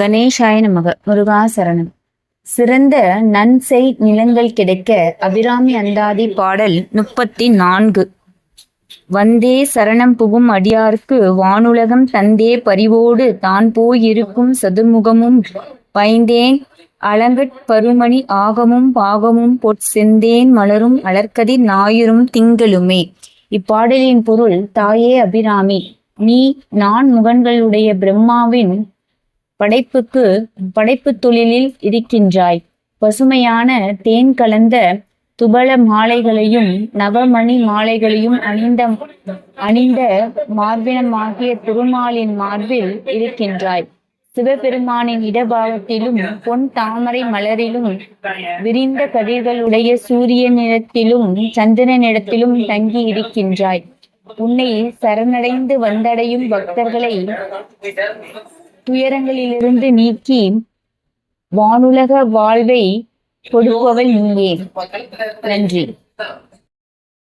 கணேசாய நமக. முருகாசரணம். சிறந்த நன்செய் நிலங்கள் கிடைக்க அபிராமி அந்தாதி பாடல் 34. வந்தே சரணம் புகும் அடியார்க்கு வானுலகம் தந்தே பரிவோடு தான் போயிருக்கும் சதுர்முகமும் பைந்தேன் அலங்கட் பருமணி ஆகமும் பாகமும் செந்தேன் மலரும் அலர்கதிர் ஞாயிறும் திங்களுமே. இப்பாடலின் பொருள்: தாயே அபிராமி, நீ நான் முகன்களுடைய பிரம்மாவின் படைப்பு தொழிலில் இருக்கின்றாய். பசுமையான தேன் கலந்த துபள மாலைகளையும் நவமணி மாலைகளையும் அணிந்த மார்பினமாகிய திருமாலின் மார்பில் இருக்கின்றாய். சிவபெருமானின் இடபாகத்திலும் பொன் தாமரை மலரிலும் விரிந்த கதிர்களுடைய சூரிய நிறத்திலும் சந்திரனிடத்திலும் தங்கி இருக்கின்றாய். உன்னை சரணடைந்து வந்தடையும் பக்தர்களை துயரங்களிலிருந்து நீக்கி வானுலக வாழ்வை கொடுப்பவள் நீயே. நன்றி.